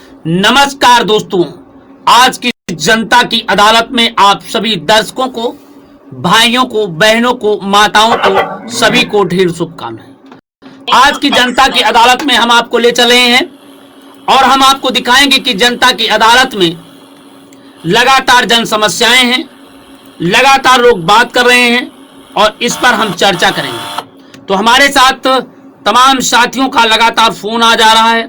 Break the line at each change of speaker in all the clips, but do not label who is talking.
नमस्कार दोस्तों, आज की जनता की अदालत में आप सभी दर्शकों को, भाइयों को, बहनों को, माताओं को, सभी को ढेर शुभकामनाएं। आज की जनता की अदालत में हम आपको ले चले हैं और हम आपको दिखाएंगे कि जनता की अदालत में लगातार जन समस्याएं हैं, लगातार लोग बात कर रहे हैं और इस पर हम चर्चा करेंगे। तो हमारे साथ तमाम साथियों का लगातार फोन आ जा रहा है,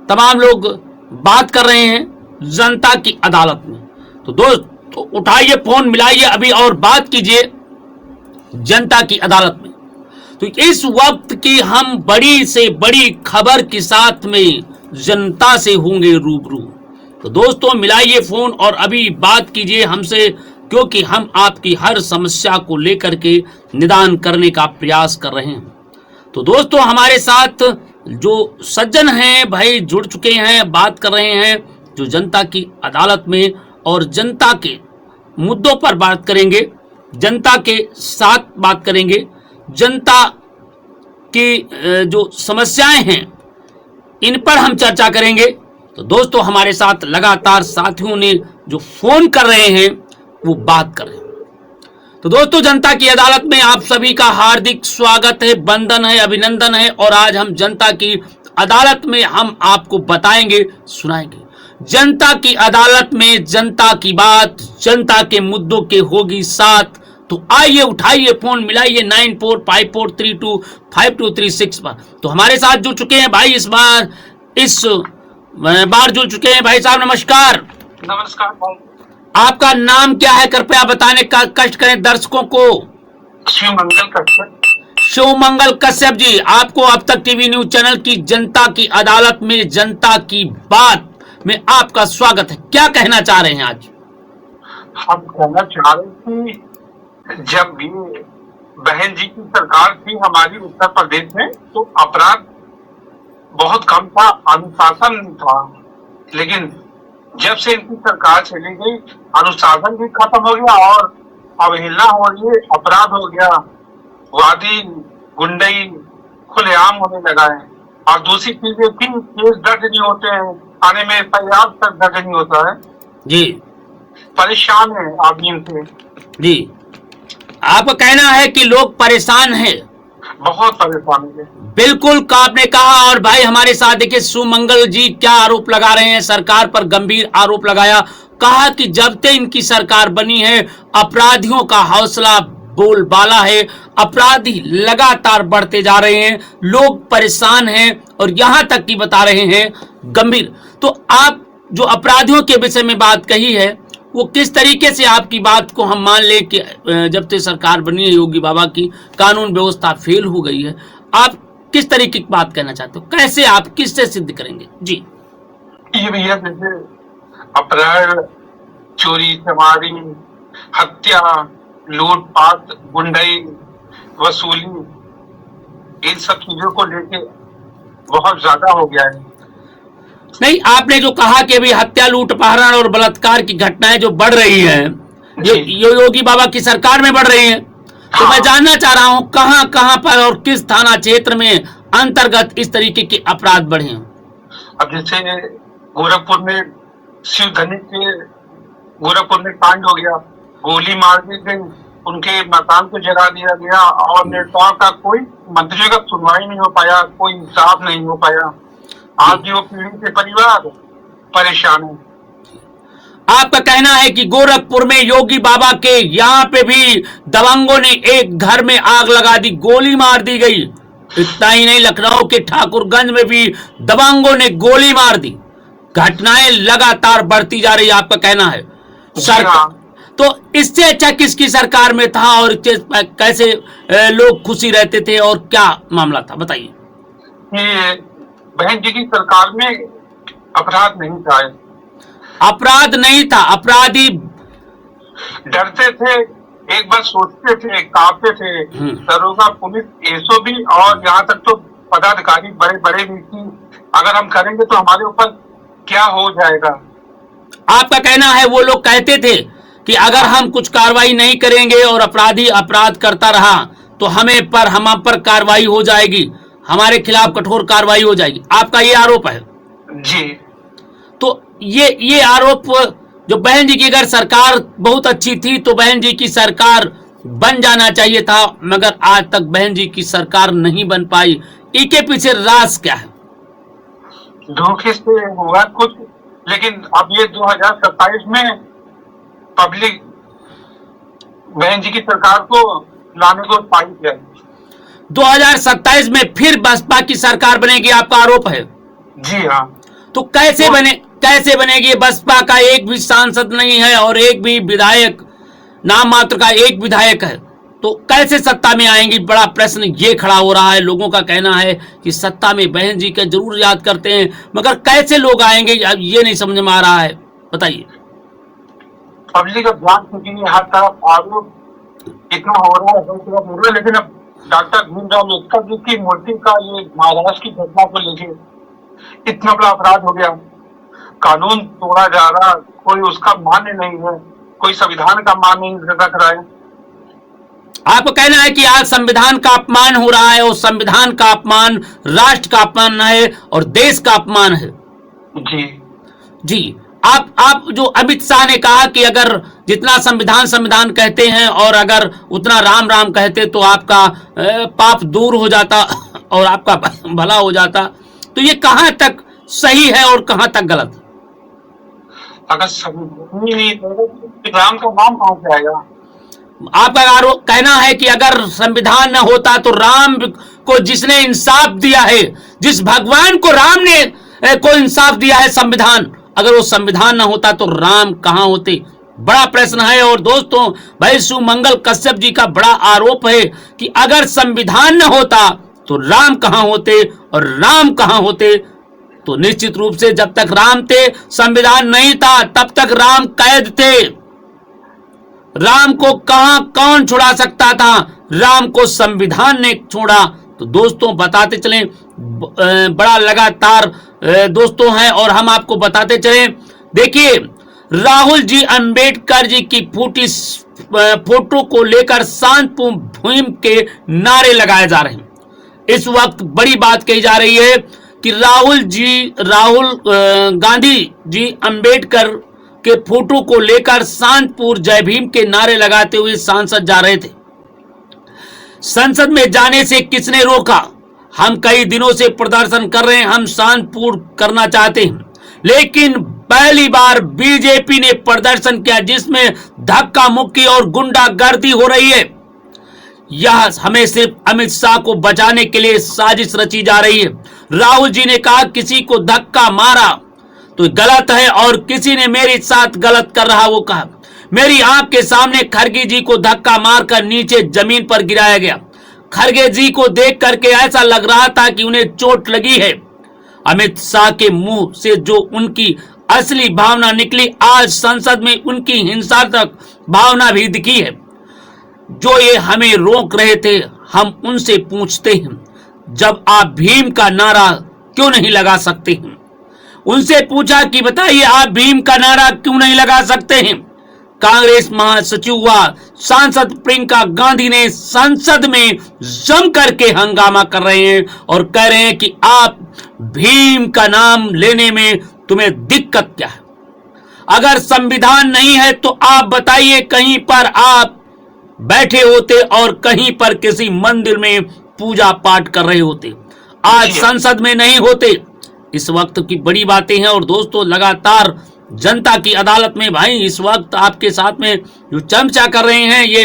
तमाम लोग बात कर रहे हैं जनता की अदालत में। तो दोस्त उठाइए फोन, मिलाइए अभी और बात कीजिए जनता की अदालत में। तो इस वक्त की हम बड़ी से बड़ी खबर के साथ में जनता से होंगे रूबरू। तो दोस्तों मिलाइए फोन और अभी बात कीजिए हमसे, क्योंकि हम आपकी हर समस्या को लेकर के निदान करने का प्रयास कर रहे हैं। तो दोस्तों हमारे साथ जो सज्जन हैं भाई जुड़ चुके हैं, बात कर रहे हैं जो जनता की अदालत में, और जनता के मुद्दों पर बात करेंगे, जनता के साथ बात करेंगे, जनता की जो समस्याएं हैं इन पर हम चर्चा करेंगे। तो दोस्तों हमारे साथ लगातार साथियों ने जो फोन कर रहे हैं वो बात कर रहे हैं। तो दोस्तों जनता की अदालत में आप सभी का हार्दिक स्वागत है, वंदन है, अभिनंदन है। और आज हम जनता की अदालत में हम आपको बताएंगे, सुनाएंगे। जनता की अदालत में जनता की बात, जनता के मुद्दों के होगी साथ। तो आइए उठाइए फोन, मिलाइए 9454325236 पर। तो हमारे साथ जुड़ चुके हैं भाई, इस बार जुड़ चुके हैं भाई साहब। नमस्कार।
नमस्कार भाई।
आपका नाम क्या है, कृपया बताने का कष्ट करें दर्शकों को।
शिवमंगल कश्यप।
शिवमंगल कश्यप जी, आपको अब तक टीवी न्यूज चैनल की जनता की अदालत में जनता की बात में आपका स्वागत है। क्या कहना चाह रहे हैं आज?
हम कहना चाह रहे हैं कि जब भी बहन जी की सरकार थी हमारी उत्तर प्रदेश में, तो अपराध बहुत कम था, अनुशासन था। लेकिन जब से इनकी सरकार चली गई, अनुशासन भी खत्म हो गया और अवहेलना हो रही है, अपराध हो गया, वादी गुंडई खुलेआम होने लगा है। और दूसरी चीज है कि केस दर्ज नहीं होते हैं, थाने में एफआईआर तक दर्ज नहीं होता है
जी।
परेशान है आदमी से
जी, आपका कहना है कि लोग परेशान हैं,
बहुत परेशान है।
बिल्कुल का आपने कहा। और भाई हमारे साथ देखिए शिवमंगल जी क्या आरोप लगा रहे हैं, सरकार पर गंभीर आरोप लगाया। कहा कि जब से इनकी सरकार बनी है अपराधियों का हौसला बोलबाला है, अपराधी लगातार बढ़ते जा रहे हैं, लोग परेशान हैं और यहां तक कि बता रहे हैं गंभीर। तो आप जो अपराधियों के विषय में बात कही है वो किस तरीके से, आपकी बात को हम मान ले कि जब से सरकार बनी है योगी बाबा की, कानून व्यवस्था फेल हो गई है, आप किस तरीके की बात कहना चाहते हो, कैसे आप किससे सिद्ध करेंगे जी?
ये भैया जैसे अपराध, चोरी चमारी, हत्या, लूटपाट, गुंडई, वसूली, इन सब चीजों को लेके बहुत ज्यादा हो गया है।
नहीं, आपने जो कहा कि अभी हत्या, लूट, अपहरण और बलात्कार की घटनाएं जो बढ़ रही हैं योगी बाबा की सरकार में बढ़ रही हैं, तो मैं जानना चाह रहा हूं कहां कहां पर और किस थाना क्षेत्र में अंतर्गत इस तरीके के अपराध बढ़े हैं?
अब जैसे गोरखपुर में शिवधनी के गोरखपुर में कांड हो गया, गोली मार दी गई, उनके मकान को जला दिया गया और नेताओं का कोई, मंत्रियों का सुनवाई नहीं हो पाया, कोई इंसाफ नहीं हो पाया। आज भी वो पीड़ित के परिवार परेशान है।
आपका कहना है कि गोरखपुर में योगी बाबा के यहाँ पे भी दबंगों ने एक घर में आग लगा दी, गोली मार दी गई। इतना ही नहीं, लखनऊ के ठाकुरगंज में भी दबंगों ने गोली मार दी। घटनाएं लगातार बढ़ती जा रही, आपका कहना है सरकार। तो इससे अच्छा किसकी सरकार में था और कैसे लोग खुशी रहते थे और क्या मामला था, बताइए।
बहन जी की सरकार में अपराध नहीं था,
अपराध नहीं था, अपराधी
डरते थे, एक बार सोचते थे, कांपते थे। दरोगा, पुलिस, एसओबी और यहाँ तक तो पदाधिकारी बड़े बड़े भी थी, अगर हम करेंगे तो हमारे ऊपर क्या हो जाएगा।
आपका कहना है वो लोग कहते थे कि अगर हम कुछ कार्रवाई नहीं करेंगे और अपराधी अपराध करता रहा तो हम पर कार्रवाई हो जाएगी, हमारे खिलाफ कठोर कार्रवाई हो जाएगी। आपका ये आरोप है
जी।
तो ये आरोप जो बहन जी की अगर सरकार बहुत अच्छी थी तो बहन जी की सरकार बन जाना चाहिए था, मगर आज तक बहन जी की सरकार नहीं बन पाई। इसके पीछे राज क्या है?
धोखे से हुआ कुछ, लेकिन अब ये 2027 में पब्लिक बहन जी की सरकार को लाने को पाई है।
2027 में फिर बसपा की सरकार बनेगी, आपका आरोप है?
जी हाँ।
तो कैसे बनेगी? बसपा का एक भी सांसद नहीं है और एक भी विधायक, नाम मात्र का एक विधायक है, तो कैसे सत्ता में आएंगी? बड़ा प्रश्न ये खड़ा हो रहा है। लोगों का कहना है कि सत्ता में बहन जी का जरूर याद करते हैं, मगर कैसे लोग आएंगे अब ये नहीं समझ में आ रहा है, बताइए।
पब्लिक अब जान चुकी है, हर तरफ आरोप इतना हो रहा है, लेकिन अब डॉक्टर भीमराव अम्बेडकर जी की मूर्ति का ये महाराष्ट्र की घटना को लेके इतना बड़ा अपराध हो गया, कानून तोड़ा जा रहा, कोई उसका मान्य नहीं है, कोई संविधान का मान नहीं रख रहा है।
आपको कहना है कि आज संविधान का अपमान हो रहा है, और संविधान का अपमान राष्ट्र का अपमान है और देश का अपमान है।
जी
आप जो अमित शाह ने कहा कि अगर जितना संविधान कहते हैं और अगर उतना राम राम कहते तो आपका पाप दूर हो जाता और आपका भला हो जाता, तो ये कहां तक सही है और कहां तक गलत?
अगर राम का नाम कहां से आएगा?
आपका कहना है कि अगर संविधान न होता तो राम को जिसने इंसाफ दिया है, जिस भगवान को राम ने को इंसाफ दिया है संविधान, अगर वो संविधान न होता तो राम कहां होते? बड़ा प्रश्न है। और दोस्तों, भाई सुमंगल कश्यप जी का बड़ा आरोप है कि अगर संविधान न होता तो राम कहां होते, और राम कहां होते? तो निश्चित रूप से जब तक राम थे, संविधान नहीं था, तब तक राम कैद थे। राम को कौन छुड़ा सकता था? राम को संविधान ने छोड़ा। तो दोस्तों बताते चलें, बड़ा लगातार दोस्तों हैं और हम आपको बताते चलें। देखिए, राहुल जी अंबेडकर जी की फोटो को लेकर शांतिपूर्ण के नारे लगाए जा रहे हैं। इस वक्त बड़ी बात कही जा रही है कि राहुल गांधी जी अंबेडकर के फोटो को लेकर शांतिपूर्ण जय भीम के नारे लगाते हुए सांसद जा रहे थे। संसद में जाने से किसने रोका? हम कई दिनों से प्रदर्शन कर रहे हैं, हम शांतिपूर्ण करना चाहते हैं, लेकिन पहली बार बीजेपी ने प्रदर्शन किया जिसमें धक्का मुक्की और गुंडागर्दी हो रही है। यह हमें सिर्फ अमित शाह को बचाने के लिए साजिश रची जा रही है। राहुल जी ने कहा किसी को धक्का मारा तो गलत है और किसी ने मेरे साथ गलत कर रहा, वो कहा। मेरी आंख के सामने खड़गे जी को धक्का मारकर नीचे जमीन पर गिराया गया। खड़गे जी को देख करके ऐसा लग रहा था कि उन्हें चोट लगी है। अमित शाह के मुंह से जो उनकी असली भावना निकली, आज संसद में उनकी हिंसात्मक भावना भी दिखी है। जो ये हमें रोक रहे थे, हम उनसे पूछते हैं, जब आप भीम का नारा क्यों नहीं लगा सकते हैं? उनसे पूछा कि बताइए, आप भीम का नारा क्यों नहीं लगा सकते हैं? कांग्रेस महासचिव व सांसद प्रियंका गांधी ने संसद में जम करके हंगामा कर रहे हैं और कह रहे हैं कि आप भीम का नाम लेने में तुम्हें दिक्कत क्या है? अगर संविधान नहीं है तो आप बताइए, कहीं पर आप बैठे होते और कहीं पर किसी मंदिर में पूजा पाठ कर रहे होते, आज संसद में नहीं होते। इस वक्त की बड़ी बातें हैं। और दोस्तों, लगातार जनता की अदालत में भाई इस वक्त आपके साथ में जो चर्चा कर रहे हैं, ये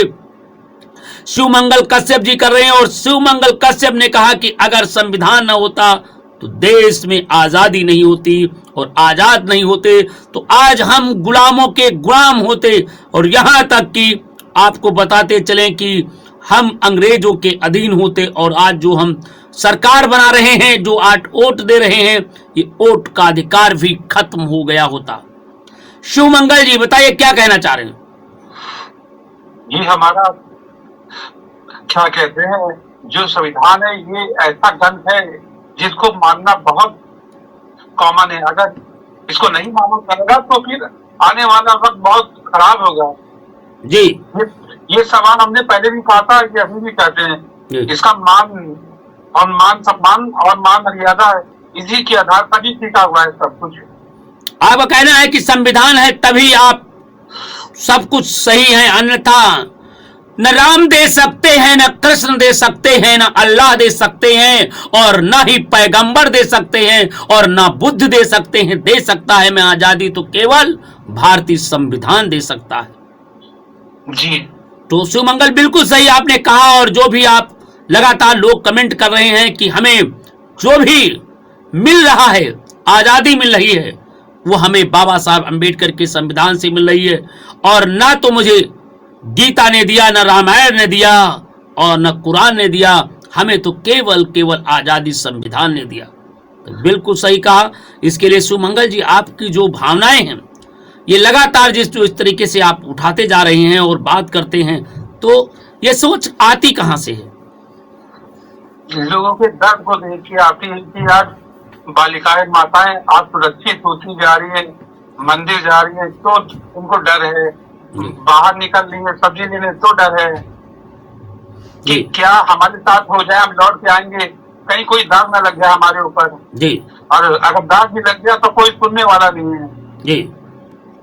शिवमंगल कश्यप जी कर रहे हैं। और शिवमंगल कश्यप ने कहा कि अगर संविधान न होता तो देश में आजादी नहीं होती, और आजाद नहीं होते तो आज हम गुलामों के गुलाम होते। और यहां तक कि आपको बताते चलें कि हम अंग्रेजों के अधीन होते, और आज जो हम सरकार बना रहे हैं, जो आज वोट दे रहे हैं, ये वोट का अधिकार भी खत्म हो गया होता। शिवमंगल जी बताइए, क्या कहना चाह रहे हैं?
ये हमारा क्या कहते हैं, जो संविधान है, ये ऐसा ग्रंथ है जिसको मानना बहुत कॉमन है। अगर इसको नहीं माना जाएगा तो फिर आने वाला वक्त बहुत खराब होगा
जी।
ये सवाल हमने पहले भी कहा था, ये अभी भी कहते हैं। इसका मान सम्मान और मान मर्यादा इसी के आधार पर ही टिका हुआ है सब कुछ।
आपका कहना है कि संविधान है तभी आप सब कुछ सही है, अन्यथा न राम दे सकते हैं, न कृष्ण दे सकते हैं, न अल्लाह दे सकते हैं, और न ही पैगंबर दे सकते हैं, और न बुद्ध दे सकते हैं। दे सकता है मैं आजादी तो केवल भारतीय संविधान दे सकता है।
जी
तो शिवमंगल बिल्कुल सही आपने कहा। और जो भी आप लगातार लोग कमेंट कर रहे हैं कि हमें जो भी मिल रहा है, आजादी मिल रही है, वो हमें बाबा साहब अंबेडकर के संविधान से मिल रही है, और ना तो मुझे गीता ने दिया, न रामायण ने दिया, और न कुरान ने दिया, हमें तो केवल केवल आजादी संविधान ने दिया। तो बिल्कुल सही कहा। इसके लिए सुमंगल जी आपकी जो भावनाएं हैं, ये लगातार इस तरीके से आप उठाते जा रहे हैं और बात करते हैं, तो ये सोच आती कहां से है?
लोगों के दर्द को देख के आती है कि आज बालिकाएं, माताएं आज सुरक्षित होती जा रही है, मंदिर जा रही है तो उनको डर है, बाहर निकल रही है सब्जी लेने तो डर है कि क्या हमारे साथ हो जाए, हम लौट के आएंगे, कहीं कोई दाग न लग जाए हमारे ऊपर जी। और अगर दाग भी लग गया तो कोई सुनने वाला नहीं है जी।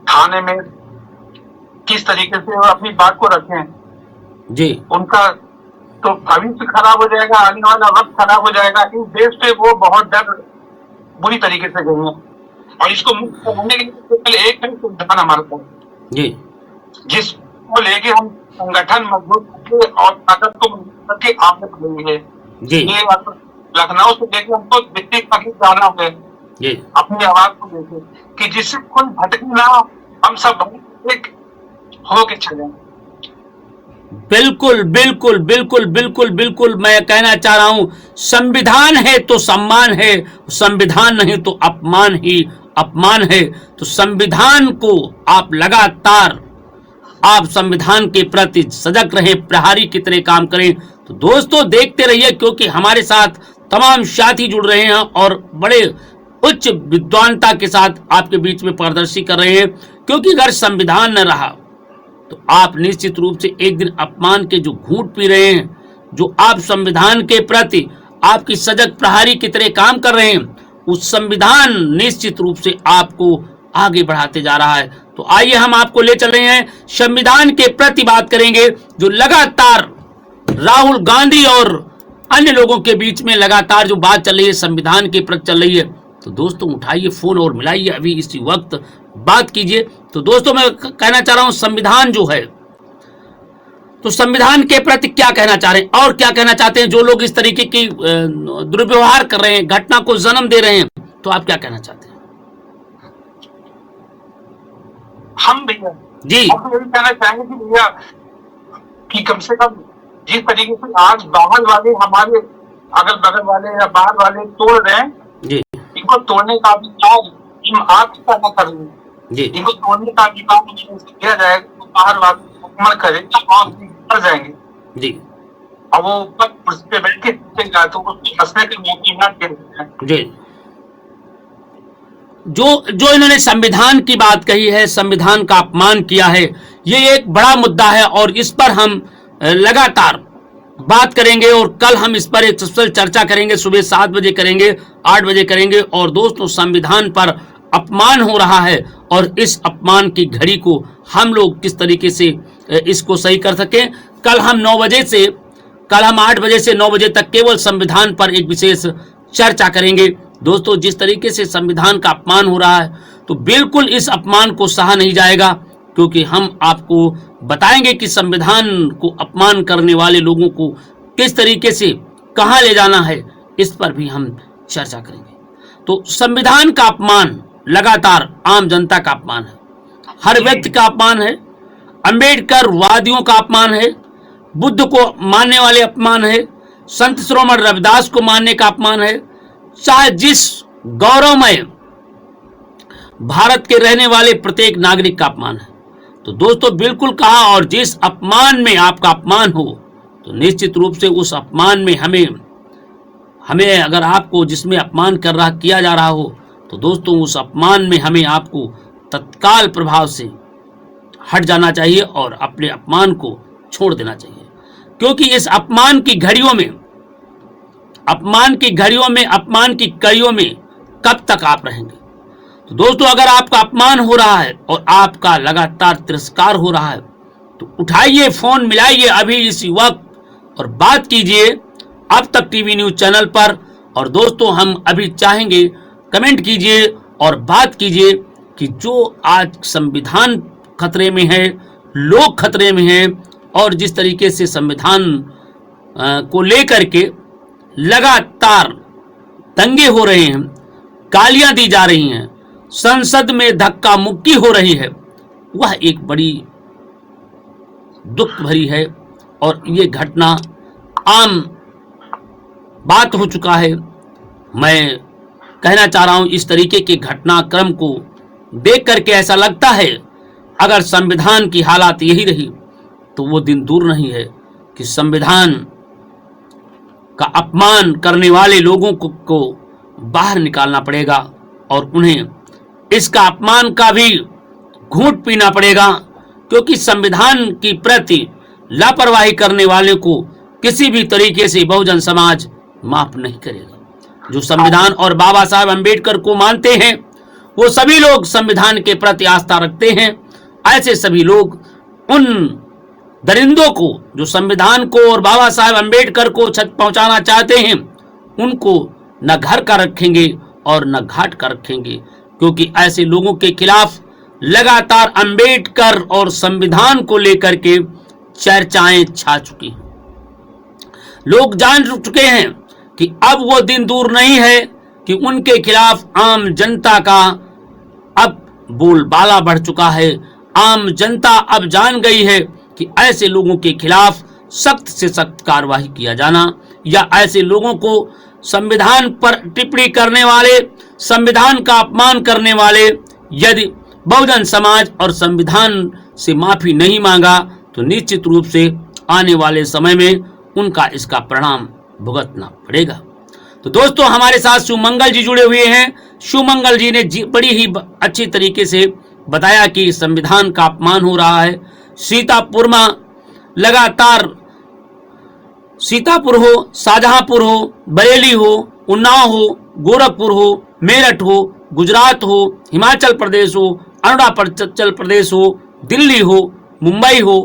थाने में किस तरीके से वो अपनी बात को रखें जी, उनका तो भविष्य खराब हो जाएगा, आने वाला वक्त खराब हो जाएगा। इस देश पे वो बहुत डर बुरी तरीके से गई है, और इसको मुक्त करने के लिए एक संगठन हमारे पास जी, जिसको लेके हम संगठन मजबूत करके और ताकत को मजबूत करके आगे बढ़ेंगे जी। ये लखनऊ से लेके हमको दिल्ली तक जाना है जी, अपनी आवाज को लेके कि जिससे कोई भटके ना, हम सब एक होके चले।
बिल्कुल बिल्कुल बिल्कुल बिल्कुल बिल्कुल मैं कहना चाह रहा हूं, संविधान है तो सम्मान है, संविधान नहीं तो अपमान ही अपमान है। तो संविधान को आप लगातार आप संविधान के प्रति सजग रहे, प्रहारी की तरह काम करें। तो दोस्तों देखते रहिए, क्योंकि हमारे साथ तमाम साथी जुड़ रहे हैं और बड़े उच्च विद्वानता के साथ आपके बीच में पारदर्शी कर रहे हैं। क्योंकि अगर संविधान न रहा तो आप निश्चित रूप से एक दिन अपमान के जो घूंट पी रहे हैं, जो आप संविधान के प्रति आपकी सजग प्रहारी की तरह काम कर रहे हैं, उस संविधान निश्चित रूप से आपको आगे बढ़ाते जा रहा है। तो आइए हम आपको ले चल रहे हैं, संविधान के प्रति बात करेंगे, जो लगातार राहुल गांधी और अन्य लोगों के बीच में लगातार जो बात चल रही है संविधान के प्रति चल रही है। तो दोस्तों उठाइए फोन और मिलाइए, अभी इसी वक्त बात कीजिए। तो दोस्तों मैं कहना चाह रहा हूं, संविधान जो है, तो संविधान के प्रति क्या कहना चाह रहे हैं और क्या कहना चाहते हैं जो लोग इस तरीके की दुर्व्यवहार कर रहे हैं, घटना को जन्म दे रहे हैं, तो आप क्या कहना चाहते हैं?
हम भैया जी हम यही कहना चाहेंगे कि भैया कि कम से कम जिस तरीके से आज बाहर वाले हमारे अगल बगल वाले या बाहर वाले तोड़ रहे हैं जी, इनको तोड़ने का भी काम हम आप करना करेंगे जी, इनको तोड़ने का भी काम किया जाएगा तो बाहर वाले करेंगे और जाएंगे जी, और वो ऊपर कुर्सी पे बैठ के तो उसको हंसने के मौके ना दे जी।
जो इन्होंने संविधान की बात कही है, संविधान का अपमान किया है, ये एक बड़ा मुद्दा है और इस पर हम लगातार बात करेंगे और कल हम इस पर एक स्पेशल चर्चा करेंगे, सुबह 7 बजे करेंगे, 8 बजे करेंगे। और दोस्तों संविधान पर अपमान हो रहा है और इस अपमान की घड़ी को हम लोग किस तरीके से इसको सही कर सकें, कल हम 8 बजे से 9 बजे तक केवल संविधान पर एक विशेष चर्चा करेंगे। दोस्तों जिस तरीके से संविधान का अपमान हो रहा है, तो बिल्कुल इस अपमान को सहा नहीं जाएगा, क्योंकि हम आपको बताएंगे कि संविधान को अपमान करने वाले लोगों को किस तरीके से कहां ले जाना है, इस पर भी हम चर्चा करेंगे। तो संविधान का अपमान लगातार आम जनता का अपमान है, हर व्यक्ति का अपमान है, अंबेडकर वादियों का अपमान है, बुद्ध को मानने वाले अपमान है, संत शिरोमणि रविदास को मानने का अपमान है, चाहे जिस गौरवमय भारत के रहने वाले प्रत्येक नागरिक का अपमान है। तो दोस्तों बिल्कुल कहा, और जिस अपमान में आपका अपमान हो तो निश्चित रूप से उस अपमान में हमें अगर आपको जिसमें अपमान किया जा रहा हो, तो दोस्तों उस अपमान में हमें आपको तत्काल प्रभाव से हट जाना चाहिए और अपने अपमान को छोड़ देना चाहिए। क्योंकि इस अपमान की घड़ियों में अपमान की कड़ियों में कब तक आप रहेंगे? तो दोस्तों, अगर आपका अपमान हो रहा है और आपका लगातार तिरस्कार हो रहा है तो उठाइए फोन, मिलाइए अभी इसी वक्त और बात कीजिए अब तक टीवी न्यूज चैनल पर। और दोस्तों, हम अभी चाहेंगे कमेंट कीजिए और बात कीजिए कि जो आज संविधान खतरे में है, लोग खतरे में हैं, और जिस तरीके से संविधान को लेकर के लगातार दंगे हो रहे हैं, गालियां दी जा रही हैं, संसद में धक्का मुक्की हो रही है, वह एक बड़ी दुख भरी है। और ये घटना आम बात हो चुका है। मैं कहना चाह रहा हूं, इस तरीके के घटनाक्रम को देख करके ऐसा लगता है अगर संविधान की हालत यही रही तो वो दिन दूर नहीं है कि संविधान का अपमान करने वाले लोगों को बाहर निकालना पड़ेगा और उन्हें इसका अपमान का भी घूंट पीना पड़ेगा, क्योंकि संविधान की प्रति लापरवाही करने वाले को किसी भी तरीके से बहुजन समाज माफ नहीं करेगा। जो संविधान और बाबा साहब अम्बेडकर को मानते हैं वो सभी लोग संविधान के प्रति आस्था रखते हैं। ऐसे सभी लोग उन दरिंदों को जो संविधान को और बाबा साहब अम्बेडकर को छत पहुंचाना चाहते हैं, उनको न घर का रखेंगे और न घाट का रखेंगे, क्योंकि ऐसे लोगों के खिलाफ लगातार अम्बेडकर और संविधान को लेकर के चर्चाएं छा चुकी हैं। लोग जान चुके हैं कि अब वो दिन दूर नहीं है कि उनके खिलाफ आम जनता का अब बोलबाला बढ़ चुका है। आम जनता अब जान गई है कि ऐसे लोगों के खिलाफ सख्त से सख्त कार्रवाई किया जाना, या ऐसे लोगों को संविधान पर टिप्पणी करने वाले, संविधान का अपमान करने वाले, यदि बहुजन समाज और संविधान से माफी नहीं मांगा तो निश्चित रूप से आने वाले समय में उनका इसका परिणाम भुगतना पड़ेगा। तो दोस्तों, हमारे साथ शिवमंगल जी जुड़े हुए हैं। शिवमंगल जी ने बड़ी ही अच्छी तरीके से बताया कि संविधान का अपमान हो रहा है। सीतापुर में लगातार, सीतापुर हो, शाहजहांपुर हो, बरेली हो, उन्नाव हो, गोरखपुर हो, मेरठ हो, गुजरात हो, हिमाचल प्रदेश हो, अरुणाचल प्रदेश हो, दिल्ली हो, मुंबई हो,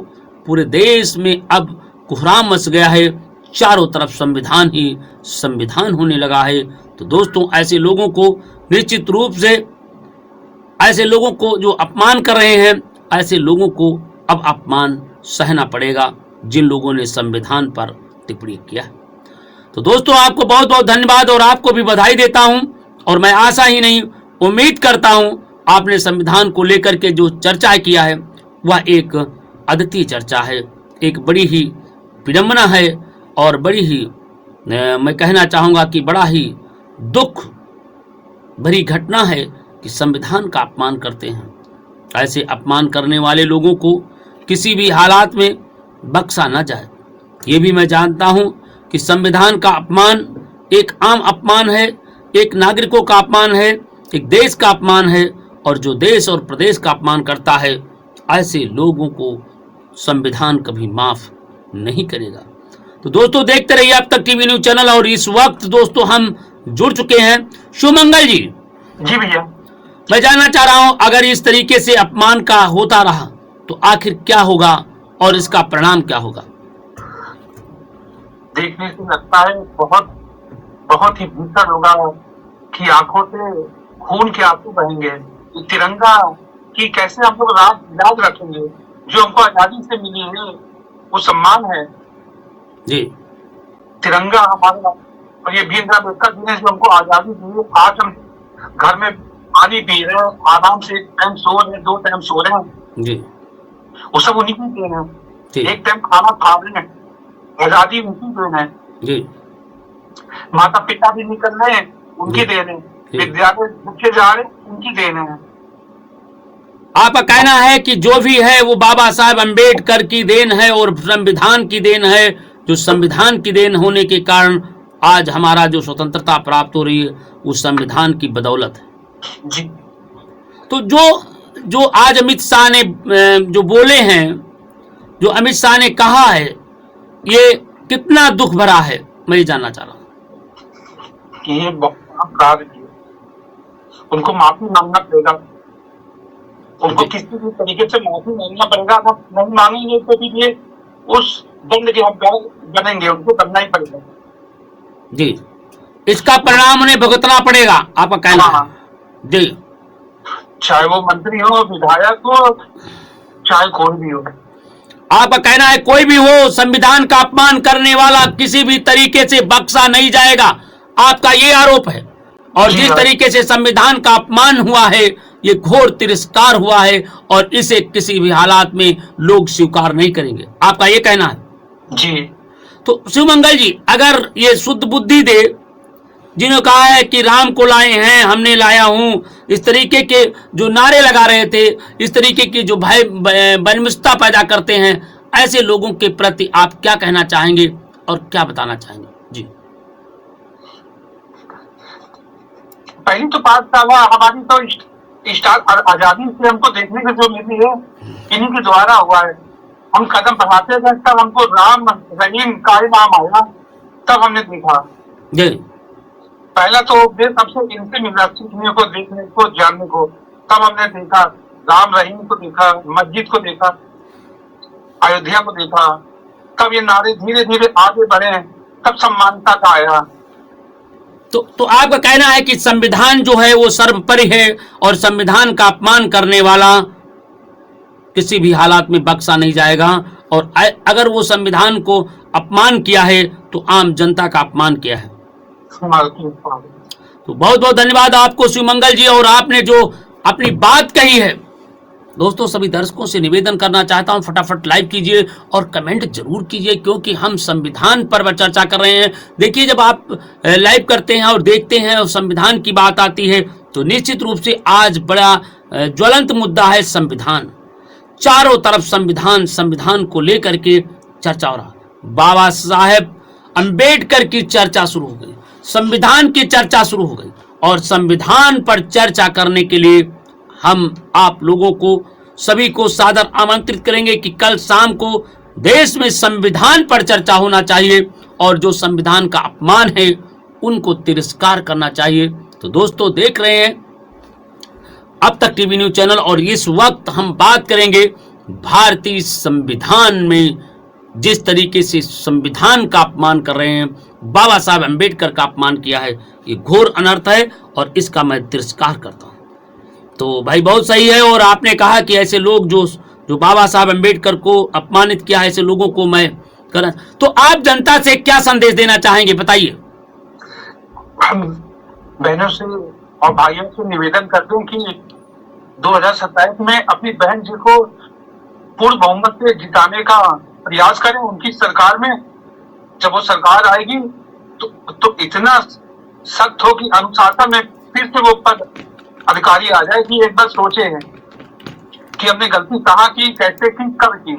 पूरे देश में अब कोहराम मच गया है। चारों तरफ संविधान ही संविधान होने लगा है। तो दोस्तों, ऐसे लोगों को निश्चित रूप से, ऐसे लोगों को जो अपमान कर रहे हैं, ऐसे लोगों को अब अपमान सहना पड़ेगा जिन लोगों ने संविधान पर टिप्पणी किया। तो दोस्तों, आपको बहुत बहुत धन्यवाद और आपको भी बधाई देता हूं। और मैं आशा ही नहीं, उम्मीद करता हूं आपने संविधान को लेकर के जो चर्चा किया है वह एक अद्वितीय चर्चा है, एक बड़ी ही विडंबना है और बड़ी ही, मैं कहना चाहूँगा कि बड़ा ही दुख भरी घटना है कि संविधान का अपमान करते हैं। ऐसे अपमान करने वाले लोगों को किसी भी हालात में बख्शा न जाए। ये भी मैं जानता हूँ कि संविधान का अपमान एक आम अपमान है, एक नागरिकों का अपमान है, एक देश का अपमान है, और जो देश और प्रदेश का अपमान करता है ऐसे लोगों को संविधान कभी माफ नहीं करेगा। तो दोस्तों, देखते रहिए अब तक टीवी न्यूज चैनल। और इस वक्त दोस्तों हम जुड़ चुके हैं शिवमंगल जी।
जी भैया,
मैं जानना चाह रहा हूं, अगर इस तरीके से अपमान का होता रहा तो आखिर क्या होगा और इसका परिणाम क्या होगा?
देखने से लगता है बहुत ही भीषण होगा कि आंखों से खून के आंसू बहेंगे। तिरंगा की कैसे हम लोग याद रखेंगे? जो हमको आजादी से मिली है वो सम्मान है
जी।
तिरंगा हमारा, और ये भीम राव अम्बेडकर जी ने जो हमको आजादी दी। आज हम घर में पानी पी रहे हैं, आराम से 1 टाइम सो रहे हैं, 2 टाइम सो रहे हैं
जी।
वो सब उन्हीं की देन है। 1 टाइम खाना खा रहे हैं, आजादी उनकी देन है
जी।
माता पिता भी निकल रहे हैं, उनकी देन है। विद्यालय बच्चे जा रहे हैं, उनकी देन है।
आपका कहना है कि जो भी है वो बाबा साहब अम्बेडकर की देन है और संविधान की देन है, जो संविधान की देन होने के कारण आज हमारा जो स्वतंत्रता प्राप्त हो रही है उस संविधान की बदौलत है
जी।
तो जो आज अमित शाह ने जो बोले हैं, जो अमित शाह ने कहा है, ये कितना दुख भरा है, मैं ये जानना चाह रहा हूँ।
कि ये बहुत कार्य उनको माफी मांगना पड़ेगा, उनको किसी भी तरीके से माफी मांगना पड़ेगा। अगर नहीं मांगेंगे तो भी ये उस दंड के हकदार बनेंगे, उनको करना ही पड़ेगा
जी। इसका परिणाम उन्हें भुगतना पड़ेगा, आपका कहना है जी।
चाहे वो मंत्री हो, विधायक हो, चाहे कोई भी हो।
आपका कहना है कोई भी हो, संविधान का अपमान करने वाला किसी भी तरीके से बख्शा नहीं जाएगा, आपका ये आरोप है। और जिस तरीके से संविधान का अपमान हुआ है, ये घोर तिरस्कार हुआ है और इसे किसी भी हालात में लोग स्वीकार नहीं करेंगे, आपका ये कहना है
जी।
तो शिवमंगल जी, अगर ये शुद्ध बुद्धि दे, जिन्होंने कहा है कि राम को लाए हैं, हमने लाया हूं, इस तरीके के जो नारे लगा रहे थे, इस तरीके की जो भय वैमनस्यता पैदा करते हैं, ऐसे लोगों के प्रति आप क्या कहना चाहेंगे और क्या बताना चाहेंगे जी?
पहली तो बात साहब, हमारी तो स्टार आजादी से हमको देखने को जो मिली है, इन्हीं के द्वारा हुआ है। हम कदम बढ़ाते गए, तब हमको राम रहीम कायनाम आया, तब हमने देखा
जी।
पहला तो उपदेश हमसे इनसे मिला, सीखने को, देखने को, जानने को। तब हमने देखा राम रहीम को, देखा मस्जिद को, देखा अयोध्या को, देखा। तब ये नारे धीरे धीरे आगे बढ़े, तब सम्मानता का आया।
तो आपका कहना है कि संविधान जो है वो सर्वोपरि है और संविधान का अपमान करने वाला किसी भी हालात में बख्शा नहीं जाएगा, और अगर वो संविधान को अपमान किया है तो आम जनता का अपमान किया है। तो बहुत बहुत धन्यवाद आपको शिवमंगल जी। और आपने जो अपनी बात कही है, दोस्तों सभी दर्शकों से निवेदन करना चाहता हूं, फटाफट लाइक कीजिए और कमेंट जरूर कीजिए, क्योंकि हम संविधान पर चर्चा कर रहे हैं। देखिए, जब आप लाइव करते हैं और देखते हैं और संविधान की बात आती है तो निश्चित रूप से आज बड़ा ज्वलंत मुद्दा है संविधान। चारों तरफ संविधान को लेकर के चर्चा हो रहा। बाबा साहेब अंबेडकर की चर्चा शुरू हो गई, संविधान की चर्चा शुरू हो गई, और संविधान पर चर्चा करने के लिए हम आप लोगों को सभी को सादर आमंत्रित करेंगे कि कल शाम को देश में संविधान पर चर्चा होना चाहिए और जो संविधान का अपमान है उनको तिरस्कार करना चाहिए। तो दोस्तों, देख रहे हैं अब तक टीवी न्यूज चैनल, और इस वक्त हम बात करेंगे भारतीय संविधान में जिस तरीके से संविधान का अपमान कर रहे हैं, बाबा साहब अंबेडकर का अपमान किया है, ये घोर अनर्थ है और इसका मैं तिरस्कार करता हूं। तो भाई बहुत सही है, और आपने कहा कि ऐसे लोग जो बाबा साहब अंबेडकर को अपमानित किया है, ऐसे लोगों को मैं कर, तो आप जनता से क्या संदेश देना चाहेंगे, बताइए।
हम बहनों से और भाइयों से निवेदन करते हैं कि 2027 में अपनी बहन जी को पूर्ण बहुमत से जिताने का प्रयास करें। उनकी सरकार में जब वो सरकार आएगी तो इतना सख्त हो कि अनुशासन में फिर से वो पद अधिकारी आ जाए कि एक बार सोचे हैं कि हमने गलती कहाँ की, कैसे की, कब की।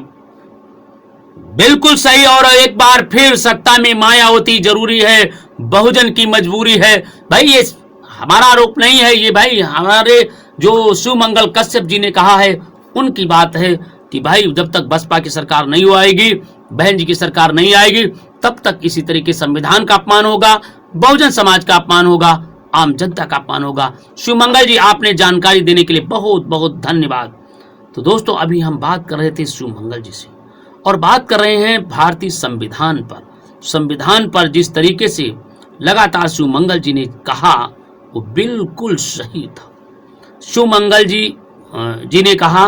बिल्कुल सही, और एक बार फिर सत्ता में मायावती जरूरी है, बहुजन की मजबूरी है। भाई ये हमारा आरोप नहीं है, ये भाई हमारे जो शिवमंगल कश्यप जी ने कहा है उनकी बात है कि भाई जब तक बसपा की सरकार नहीं आएगी, बहन जी की सरकार नहीं आएगी, तब तक इसी तरीके संविधान का अपमान होगा, बहुजन समाज का अपमान होगा, आम जनता का अपमान होगा। शिवमंगल जी, आपने जानकारी देने के लिए बहुत बहुत धन्यवाद। तो दोस्तों, अभी हम बात कर रहे थे शिवमंगल जी से और बात कर रहे हैं भारतीय संविधान पर। संविधान पर जिस तरीके से लगातार शिवमंगल जी ने कहा वो बिल्कुल सही था। शिवमंगल जी ने कहा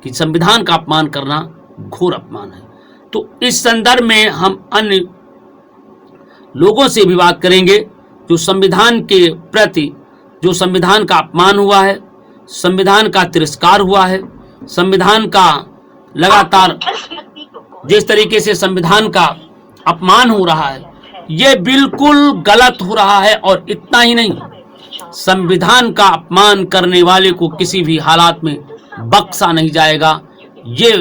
कि संविधान का अपमान करना घोर अपमान है। तो इस संदर्भ में हम अन्य लोगों से भी बात करेंगे जो संविधान के प्रति, जो संविधान का अपमान हुआ है, संविधान का तिरस्कार हुआ है, संविधान का लगातार जिस तरीके से संविधान का अपमान हो रहा है, ये बिल्कुल गलत हो रहा है। और इतना ही नहीं, संविधान का अपमान करने वाले को किसी भी हालात में बख्शा नहीं जाएगा। ये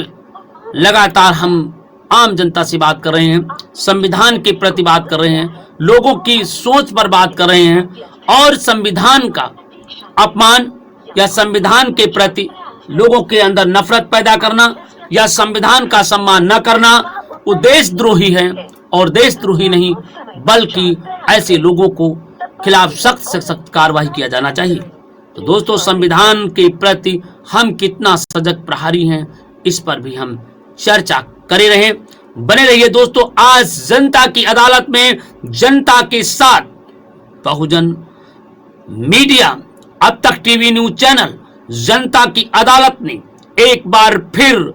लगातार हम आम जनता से बात कर रहे हैं, संविधान के प्रति बात कर रहे हैं, लोगों की सोच पर बात कर रहे हैं, और संविधान का अपमान या संविधान के प्रति लोगों के अंदर नफरत पैदा करना या संविधान का सम्मान न करना वो देशद्रोही है। और देशद्रोही नहीं बल्कि ऐसे लोगों को खिलाफ सख्त से सख्त कार्रवाई किया जाना चाहिए। तो दोस्तों, संविधान के प्रति हम कितना सजग प्रहरी हैं, इस पर भी हम चर्चा करे रहे। बने रहिए दोस्तों। आज जनता की अदालत में जनता के साथ बहुजन मीडिया, अब तक टीवी न्यूज चैनल, जनता की अदालत ने एक बार फिर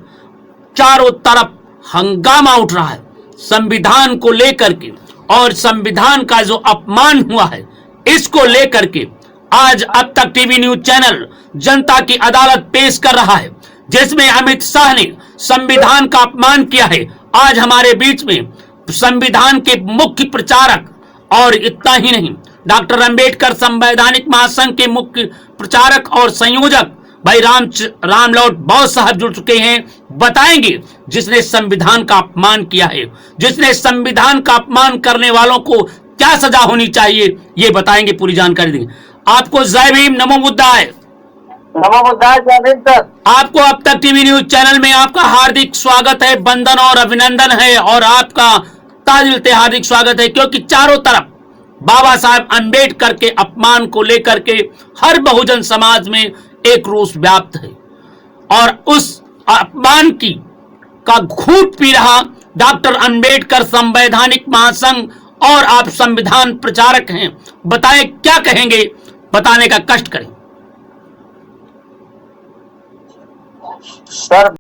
चारों तरफ हंगामा उठ रहा है संविधान को लेकर के, और संविधान का जो अपमान हुआ है इसको लेकर के आज अब तक टीवी न्यूज चैनल जनता की अदालत पेश कर रहा है, जिसमें अमित शाह ने संविधान का अपमान किया है। आज हमारे बीच में संविधान के मुख्य प्रचारक, और इतना ही नहीं, डॉक्टर अंबेडकर संवैधानिक महासंघ के मुख्य प्रचारक और संयोजक भाई रामलौट बौस साहब जुड़ चुके हैं। बताएंगे जिसने संविधान का अपमान किया है, जिसने संविधान का अपमान करने वालों को क्या सजा होनी चाहिए, ये बताएंगे, पूरी जानकारी देंगे। आपको जय भीम, नमो बुद्धाय।
नमो बुद्धाय, जय भीम सर।
आपको अब तक टीवी न्यूज चैनल में आपका हार्दिक स्वागत है, वंदन और अभिनंदन है, और आपका तादिल से हार्दिक स्वागत है, क्योंकि चारों तरफ बाबा साहब अंबेडकर के अपमान को लेकर के हर बहुजन समाज में एक रोष व्याप्त है, और उस अपमान का घूंट पी रहा डॉक्टर अंबेडकर संवैधानिक महासंघ, और आप संविधान प्रचारक हैं। बताएं क्या कहेंगे, बताने का कष्ट करें
सर।